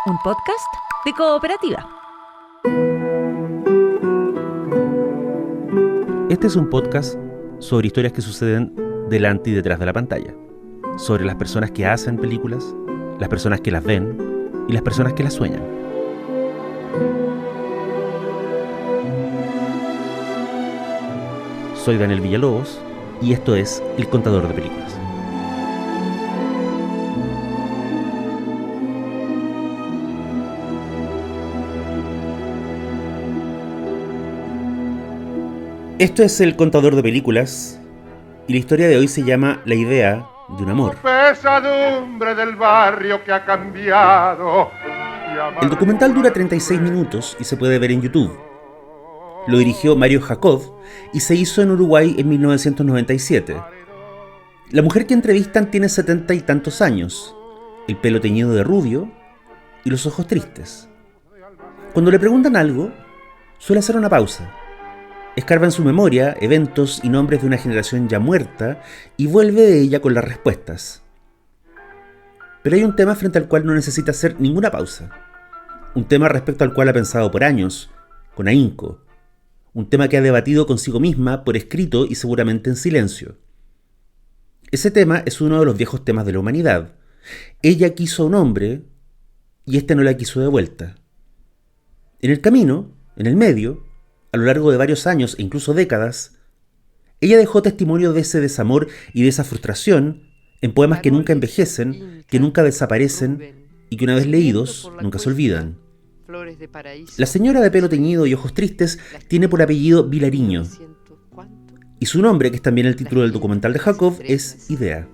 un podcast de Cooperativa. Este es un podcast sobre historias que suceden delante y detrás de la pantalla, sobre las personas que hacen películas, las personas que las ven y las personas que las sueñan. Soy Daniel Villalobos y esto es El Contador de Películas. Esto es El Contador de Películas y la historia de hoy se llama La idea de un amor. Pesadumbre del barrio que ha cambiado. El documental dura 36 minutos y se puede ver en YouTube. Lo dirigió Mario Jacob y se hizo en Uruguay en 1997. La mujer que entrevistan tiene 70 y tantos años, el pelo teñido de rubio y los ojos tristes. Cuando le preguntan algo, suele hacer una pausa. Escarba en su memoria eventos y nombres de una generación ya muerta y vuelve de ella con las respuestas. Pero hay un tema frente al cual no necesita hacer ninguna pausa. Un tema respecto al cual ha pensado por años, con ahínco. Un tema que ha debatido consigo misma por escrito y seguramente en silencio. Ese tema es uno de los viejos temas de la humanidad. Ella quiso a un hombre y este no la quiso de vuelta. En el camino, en el medio, a lo largo de varios años e incluso décadas, ella dejó testimonio de ese desamor y de esa frustración en poemas que nunca envejecen, que nunca desaparecen y que una vez leídos nunca se olvidan. La señora de pelo teñido y ojos tristes tiene por apellido Vilariño y su nombre, que es también el título del documental de Jacob, es Idea.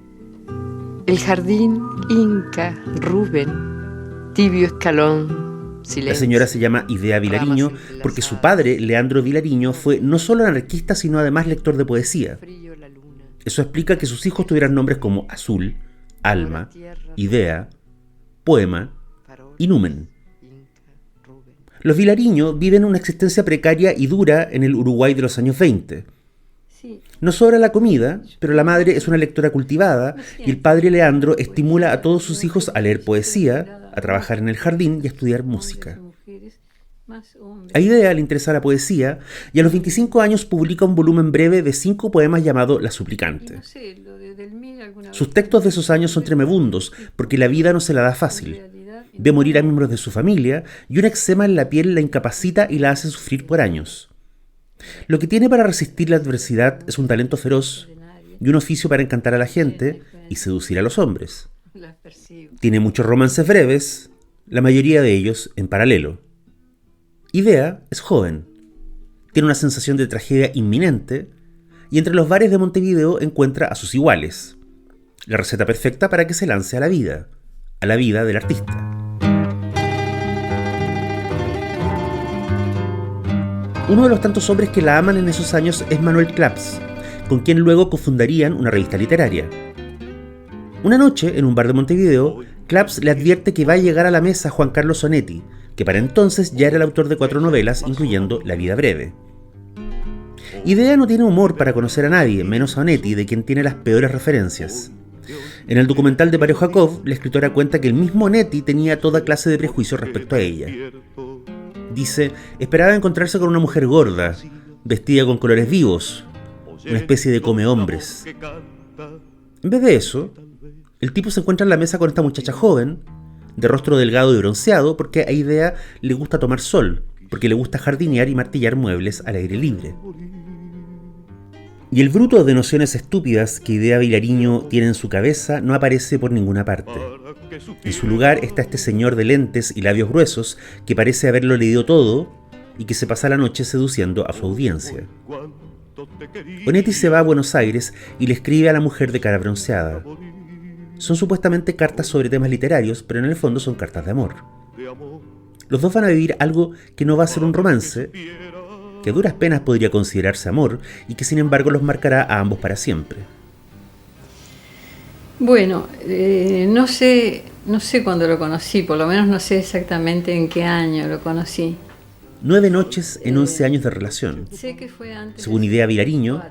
El jardín, Inca, Rubén, tibio escalón, silencio. La señora se llama Idea Vilariño porque su padre, Leandro Vilariño, fue no solo anarquista sino además lector de poesía. Eso explica que sus hijos tuvieran nombres como Azul, Alma, Idea, Poema y Numen. Los Vilariño viven una existencia precaria y dura en el Uruguay de los años 20. No sobra la comida, pero la madre es una lectora cultivada y el padre Leandro estimula a todos sus hijos a leer poesía, a trabajar en el jardín y a estudiar música. A Idea le interesa la poesía y a los 25 años publica un volumen breve de 5 poemas llamado La Suplicante. Sus textos de esos años son tremebundos porque la vida no se la da fácil. Ve morir a miembros de su familia y un eczema en la piel la incapacita y la hace sufrir por años. Lo que tiene para resistir la adversidad es un talento feroz y un oficio para encantar a la gente y seducir a los hombres. Tiene muchos romances breves, la mayoría de ellos en paralelo. Idea es joven, tiene una sensación de tragedia inminente y entre los bares de Montevideo encuentra a sus iguales. La receta perfecta para que se lance a la vida del artista. Uno de los tantos hombres que la aman en esos años es Manuel Claps, con quien luego cofundarían una revista literaria. Una noche, en un bar de Montevideo, Claps le advierte que va a llegar a la mesa Juan Carlos Onetti, que para entonces ya era el autor de 4 novelas, incluyendo La vida breve. Idea no tiene humor para conocer a nadie, menos a Onetti, de quien tiene las peores referencias. En el documental de Mario Jacob, la escritora cuenta que el mismo Onetti tenía toda clase de prejuicios respecto a ella. Dice, esperaba encontrarse con una mujer gorda, vestida con colores vivos, una especie de come-hombres. En vez de eso, el tipo se encuentra en la mesa con esta muchacha joven, de rostro delgado y bronceado, porque a Idea le gusta tomar sol, porque le gusta jardinear y martillar muebles al aire libre. Y el bruto de nociones estúpidas que Idea Vilariño tiene en su cabeza no aparece por ninguna parte. En su lugar está este señor de lentes y labios gruesos que parece haberlo leído todo y que se pasa la noche seduciendo a su audiencia. Onetti se va a Buenos Aires y le escribe a la mujer de cara bronceada. Son supuestamente cartas sobre temas literarios, pero en el fondo son cartas de amor. Los dos van a vivir algo que no va a ser un romance, que a duras penas podría considerarse amor y que sin embargo los marcará a ambos para siempre. Bueno, no sé cuándo lo conocí, por lo menos no sé exactamente en qué año lo conocí. 9 noches en 11 años de relación. Sé que fue antes. Según Idea Vilariño,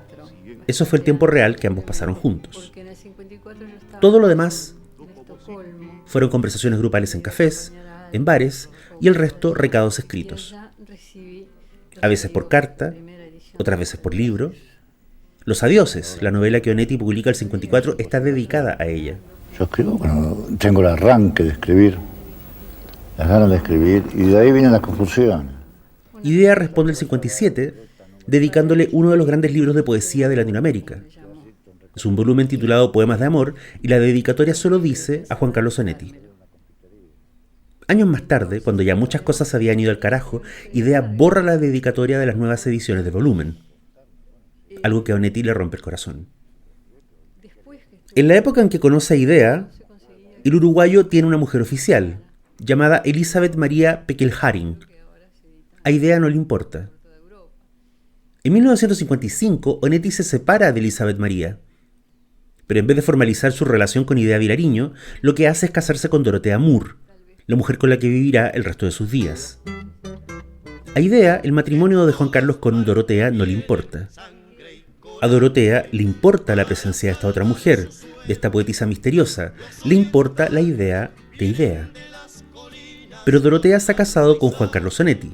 eso fue el tiempo real que ambos pasaron juntos. Todo lo demás fueron conversaciones grupales en cafés, en bares y el resto recados escritos. A veces por carta, otras veces por libro. Los Adioses, la novela que Onetti publica el 54, está dedicada a ella. Yo escribo cuando tengo el arranque de escribir, las ganas de escribir, y de ahí vienen las confusiones. Idea responde el 57, dedicándole uno de los grandes libros de poesía de Latinoamérica. Es un volumen titulado Poemas de Amor, y la dedicatoria solo dice a Juan Carlos Onetti. Años más tarde, cuando ya muchas cosas habían ido al carajo, Idea borra la dedicatoria de las nuevas ediciones del volumen. Algo que a Onetti le rompe el corazón. En la época en que conoce a Idea, el uruguayo tiene una mujer oficial, llamada Elizabeth María Pekelharing. A Idea no le importa. En 1955, Onetti se separa de Elizabeth María, pero en vez de formalizar su relación con Idea Vilariño, lo que hace es casarse con Dorotea Moore, la mujer con la que vivirá el resto de sus días. A Idea, el matrimonio de Juan Carlos con Dorotea no le importa. A Dorotea le importa la presencia de esta otra mujer, de esta poetisa misteriosa, le importa la idea de Idea. Pero Dorotea se ha casado con Juan Carlos Onetti.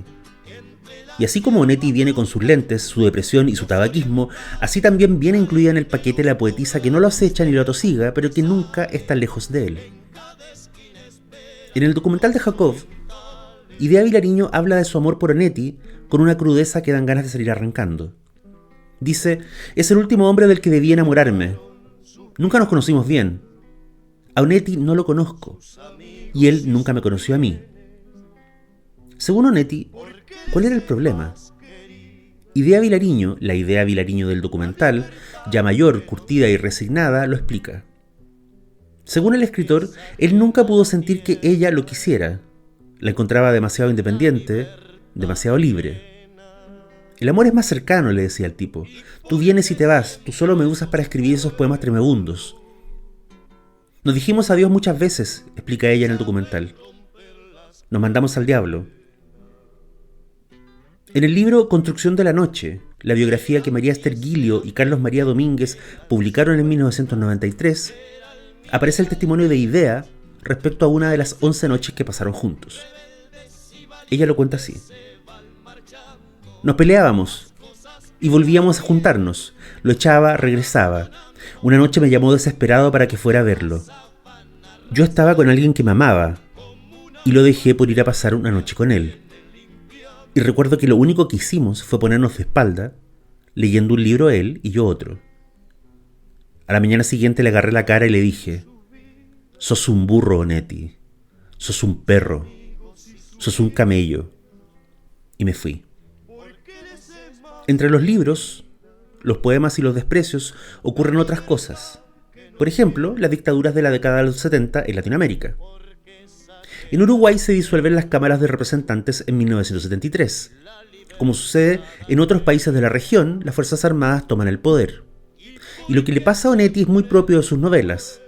Y así como Onetti viene con sus lentes, su depresión y su tabaquismo, así también viene incluida en el paquete la poetisa que no lo acecha ni lo atosiga, pero que nunca está lejos de él. En el documental de Jacob, Idea Vilariño habla de su amor por Onetti con una crudeza que dan ganas de salir arrancando. Dice, es el último hombre del que debí enamorarme. Nunca nos conocimos bien. A Onetti no lo conozco, y él nunca me conoció a mí. Según Onetti, ¿cuál era el problema? Idea Vilariño, la Idea Vilariño del documental, ya mayor, curtida y resignada, lo explica. Según el escritor, él nunca pudo sentir que ella lo quisiera. La encontraba demasiado independiente, demasiado libre. El amor es más cercano, le decía el tipo. Tú vienes y te vas, tú solo me usas para escribir esos poemas tremebundos. Nos dijimos adiós muchas veces, explica ella en el documental. Nos mandamos al diablo. En el libro Construcción de la Noche, la biografía que María Esther Guilio y Carlos María Domínguez publicaron en 1993, aparece el testimonio de Idea respecto a una de las 11 noches que pasaron juntos. Ella lo cuenta así. Nos peleábamos y volvíamos a juntarnos. Lo echaba, regresaba. Una noche me llamó desesperado para que fuera a verlo. Yo estaba con alguien que me amaba y lo dejé por ir a pasar una noche con él. Y recuerdo que lo único que hicimos fue ponernos de espalda, leyendo un libro él y yo otro. A la mañana siguiente le agarré la cara y le dije, sos un burro, Onetti, sos un perro, sos un camello. Y me fui. Entre los libros, los poemas y los desprecios ocurren otras cosas. Por ejemplo, las dictaduras de la década de los 70 en Latinoamérica. En Uruguay se disuelven las cámaras de representantes en 1973. Como sucede en otros países de la región, las Fuerzas Armadas toman el poder. Y lo que le pasa a Onetti es muy propio de sus novelas.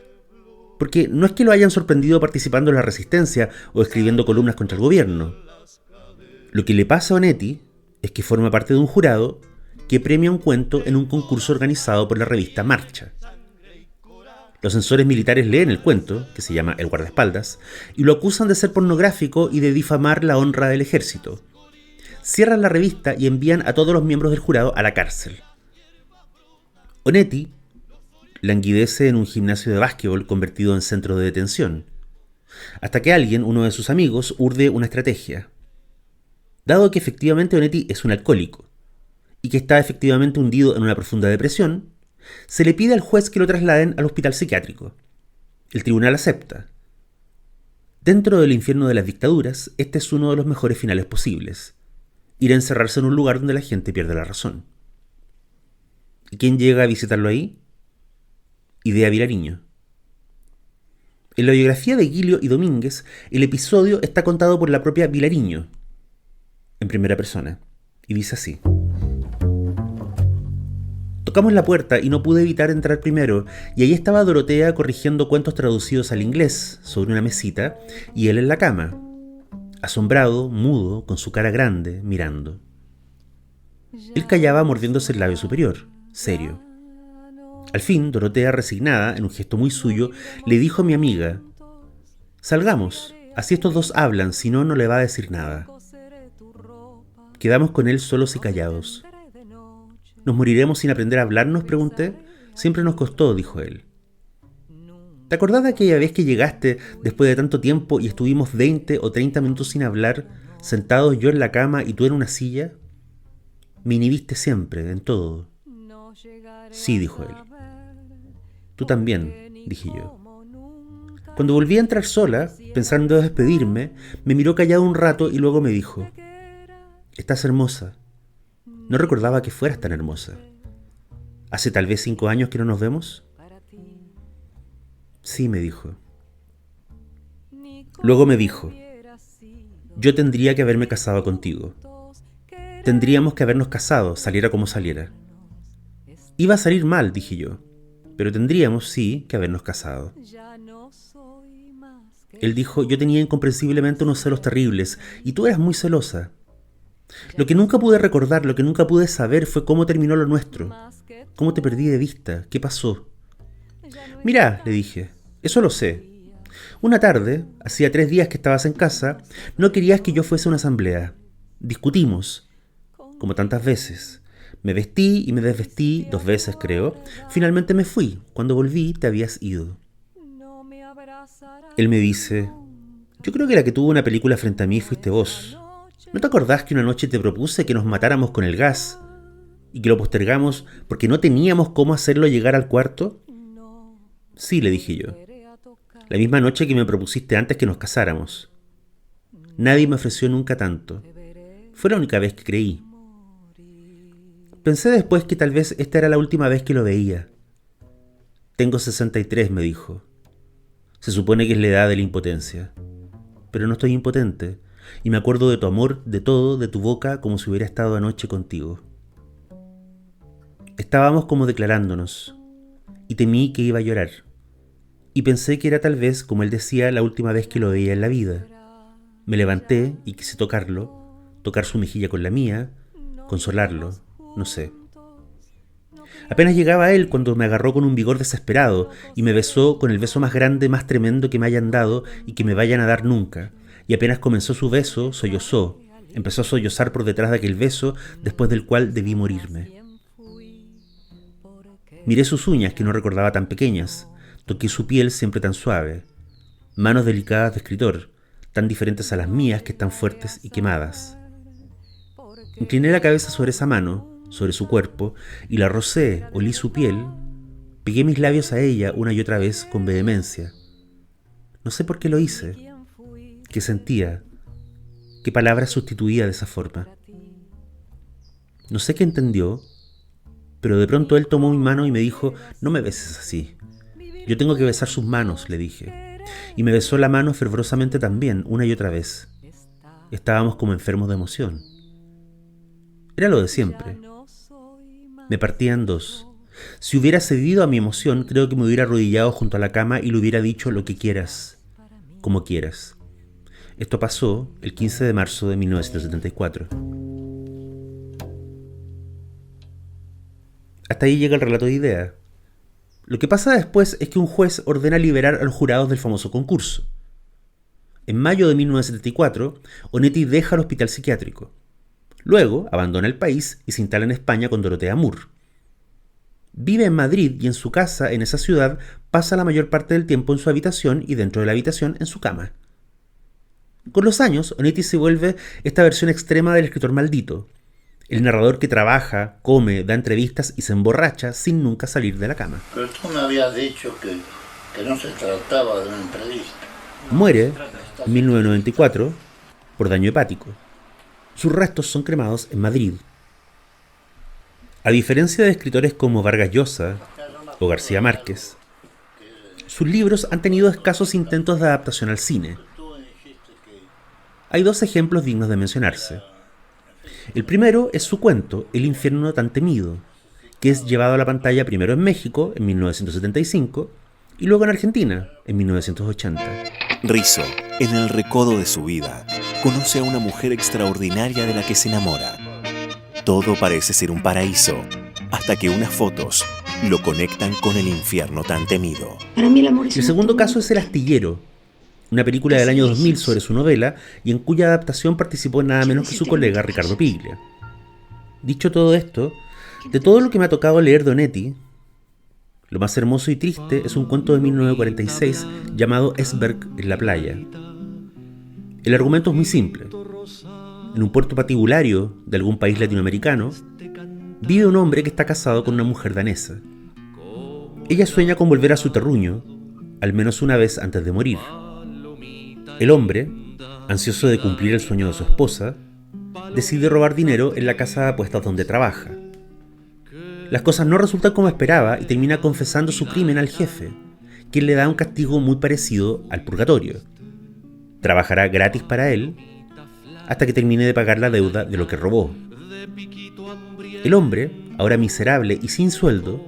Porque no es que lo hayan sorprendido participando en la resistencia o escribiendo columnas contra el gobierno. Lo que le pasa a Onetti es que forma parte de un jurado que premia un cuento en un concurso organizado por la revista Marcha. Los censores militares leen el cuento, que se llama El guardaespaldas, y lo acusan de ser pornográfico y de difamar la honra del ejército. Cierran la revista y envían a todos los miembros del jurado a la cárcel. Onetti languidece en un gimnasio de básquetbol convertido en centro de detención, hasta que alguien, uno de sus amigos, urde una estrategia. Dado que efectivamente Onetti es un alcohólico y que está efectivamente hundido en una profunda depresión, se le pide al juez que lo trasladen al hospital psiquiátrico. El tribunal acepta. Dentro del infierno de las dictaduras, este es uno de los mejores finales posibles: ir a encerrarse en un lugar donde la gente pierde la razón. ¿Y quién llega a visitarlo ahí? Idea Vilariño. En la biografía de Guilio y Domínguez, el episodio está contado por la propia Vilariño, en primera persona, y dice así. Tocamos la puerta y no pude evitar entrar primero, y ahí estaba Dorotea corrigiendo cuentos traducidos al inglés sobre una mesita, y él en la cama, asombrado, mudo, con su cara grande, mirando. Él callaba mordiéndose el labio superior, serio. Al fin, Dorotea, resignada, en un gesto muy suyo, le dijo a mi amiga, «Salgamos, Así estos dos hablan, si no, no le va a decir nada. Quedamos con él solos y callados. ¿Nos moriremos sin aprender a hablarnos?, pregunté. Siempre nos costó, dijo él. ¿Te acordás de aquella vez que llegaste después de tanto tiempo y estuvimos 20 o 30 minutos sin hablar, sentados yo en la cama y tú en una silla? Me inhibiste siempre, en todo. Sí, dijo él. Tú también, dije yo. Cuando volví a entrar sola, pensando en despedirme, me miró callado un rato y luego me dijo: estás hermosa. No recordaba que fueras tan hermosa. ¿Hace tal vez 5 años que no nos vemos? Sí, me dijo. Luego me dijo: yo tendría que haberme casado contigo. Tendríamos que habernos casado, saliera como saliera. Iba a salir mal, dije yo, pero tendríamos, sí, que habernos casado. Él dijo: yo tenía incomprensiblemente unos celos terribles, y tú eras muy celosa. Lo que nunca pude recordar, lo que nunca pude saber fue cómo terminó lo nuestro. ¿Cómo te perdí de vista? ¿Qué pasó? Mirá, le dije, eso lo sé. Una tarde, hacía 3 días que estabas en casa, no querías que yo fuese a una asamblea. Discutimos, como tantas veces. Me vestí y me desvestí 2 veces, creo. Finalmente me fui. Cuando volví, te habías ido. Él me dice: yo creo que la que tuvo una película frente a mí fuiste vos. ¿No te acordás que una noche te propuse que nos matáramos con el gas y que lo postergamos porque no teníamos cómo hacerlo llegar al cuarto? Sí, le dije yo. La misma noche que me propusiste antes que nos casáramos. Nadie me ofreció nunca tanto. Fue la única vez que creí. Pensé después que tal vez esta era la última vez que lo veía. Tengo 63, me dijo. Se supone que es la edad de la impotencia. Pero no estoy impotente, y me acuerdo de tu amor, de todo, de tu boca, como si hubiera estado anoche contigo. Estábamos como declarándonos, y temí que iba a llorar. Y pensé que era tal vez, como él decía, la última vez que lo veía en la vida. Me levanté y quise tocarlo, tocar su mejilla con la mía, consolarlo, no sé. Apenas llegaba a él cuando me agarró con un vigor desesperado y me besó con el beso más grande, más tremendo que me hayan dado y que me vayan a dar nunca. Y apenas comenzó su beso, sollozó. Empezó a sollozar por detrás de aquel beso, después del cual debí morirme. Miré sus uñas, que no recordaba tan pequeñas. Toqué su piel siempre tan suave. Manos delicadas de escritor, tan diferentes a las mías que están fuertes y quemadas. Incliné la cabeza sobre esa mano, sobre su cuerpo, y la rocé, olí su piel, pegué mis labios a ella una y otra vez con vehemencia. No sé por qué lo hice, qué sentía, qué palabras sustituía de esa forma. No sé qué entendió, pero de pronto él tomó mi mano y me dijo: no me beses así. Yo tengo que besar sus manos, le dije. Y me besó la mano fervorosamente también, una y otra vez. Estábamos como enfermos de emoción. Era lo de siempre. Me partía en dos. Si hubiera cedido a mi emoción, creo que me hubiera arrodillado junto a la cama y le hubiera dicho: lo que quieras, como quieras. Esto pasó el 15 de marzo de 1974. Hasta ahí llega el relato de idea. Lo que pasa después es que un juez ordena liberar a los jurados del famoso concurso. En mayo de 1974, Onetti deja el hospital psiquiátrico. Luego abandona el país y se instala en España con Dorotea Moore. Vive en Madrid y en su casa en esa ciudad pasa la mayor parte del tiempo en su habitación y dentro de la habitación en su cama. Con los años, Onetti se vuelve esta versión extrema del escritor maldito, el narrador que trabaja, come, da entrevistas y se emborracha sin nunca salir de la cama. Pero tú me habías dicho que no se trataba de una entrevista. Muere en 1994 por daño hepático. Sus restos son cremados en Madrid. A diferencia de escritores como Vargas Llosa o García Márquez, sus libros han tenido escasos intentos de adaptación al cine. Hay 2 ejemplos dignos de mencionarse. El primero es su cuento, El infierno tan temido, que es llevado a la pantalla primero en México, en 1975, y luego en Argentina, en 1980. Rizzo, en el recodo de su vida, conoce a una mujer extraordinaria de la que se enamora. Todo parece ser un paraíso, hasta que unas fotos lo conectan con el infierno tan temido. El segundo caso es El astillero, una película del año 2000 sobre su novela y en cuya adaptación participó nada menos que su colega Ricardo Piglia. Dicho todo esto, de todo lo que me ha tocado leer de Onetti, lo más hermoso y triste es un cuento de 1946 llamado Esberg en la playa. El argumento es muy simple. En un puerto patibulario de algún país latinoamericano, vive un hombre que está casado con una mujer danesa. Ella sueña con volver a su terruño, al menos una vez antes de morir. El hombre, ansioso de cumplir el sueño de su esposa, decide robar dinero en la casa de apuestas donde trabaja. Las cosas no resultan como esperaba y termina confesando su crimen al jefe, quien le da un castigo muy parecido al purgatorio. Trabajará gratis para él hasta que termine de pagar la deuda de lo que robó. El hombre, ahora miserable y sin sueldo,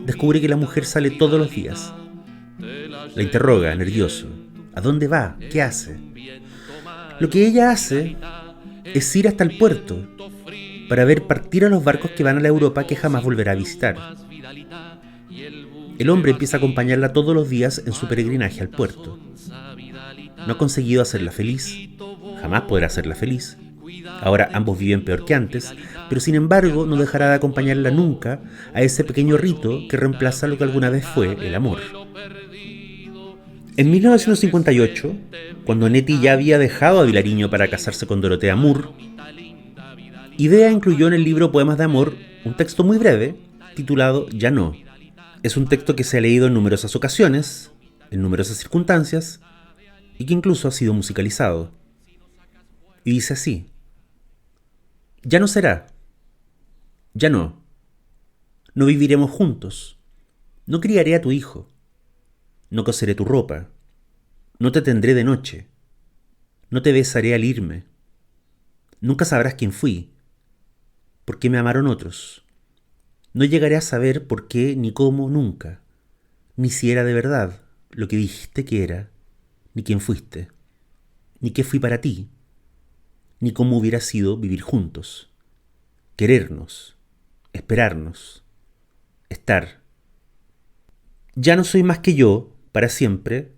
descubre que la mujer sale todos los días. La interroga, nervioso. ¿A dónde va? ¿Qué hace? Lo que ella hace es ir hasta el puerto para ver partir a los barcos que van a la Europa que jamás volverá a visitar. El hombre empieza a acompañarla todos los días en su peregrinaje al puerto. No ha conseguido hacerla feliz, jamás podrá hacerla feliz. Ahora ambos viven peor que antes, pero sin embargo no dejará de acompañarla nunca a ese pequeño rito que reemplaza lo que alguna vez fue el amor. En 1958, cuando Onetti ya había dejado a Vilariño para casarse con Dorotea Moore, Idea incluyó en el libro Poemas de Amor un texto muy breve titulado Ya no. Es un texto que se ha leído en numerosas ocasiones, en numerosas circunstancias, y que incluso ha sido musicalizado. Y dice así: ya no será, ya no, no viviremos juntos, no criaré a tu hijo, no coseré tu ropa, no te tendré de noche, no te besaré al irme, nunca sabrás quién fui, por qué me amaron otros, no llegaré a saber por qué ni cómo nunca, ni si era de verdad lo que dijiste que era, ni quién fuiste, ni qué fui para ti, ni cómo hubiera sido vivir juntos, querernos, esperarnos, estar. Ya no soy más que yo, para siempre,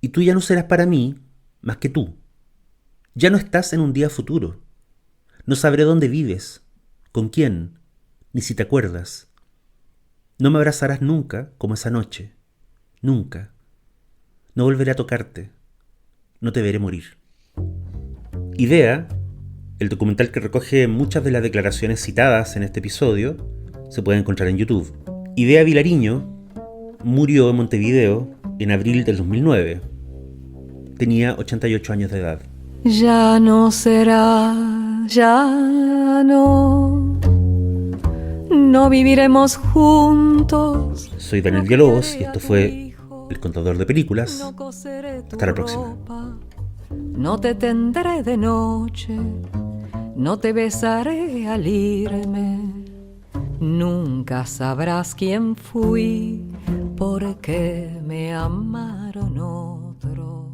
y tú ya no serás para mí más que tú. Ya no estás en un día futuro. No sabré dónde vives, con quién, ni si te acuerdas. No me abrazarás nunca como esa noche, nunca. No volveré a tocarte, no te veré morir. Idea, el documental que recoge muchas de las declaraciones citadas en este episodio, se puede encontrar en YouTube. Idea Vilariño murió en Montevideo en abril del 2009. Tenía 88 años de edad. Ya no será, ya no viviremos juntos. Soy Daniel Villalobos y esto fue El Contador de Películas. Hasta la próxima. No te tendré de noche, no te besaré al irme. Nunca sabrás quién fui, porque me amaron otros.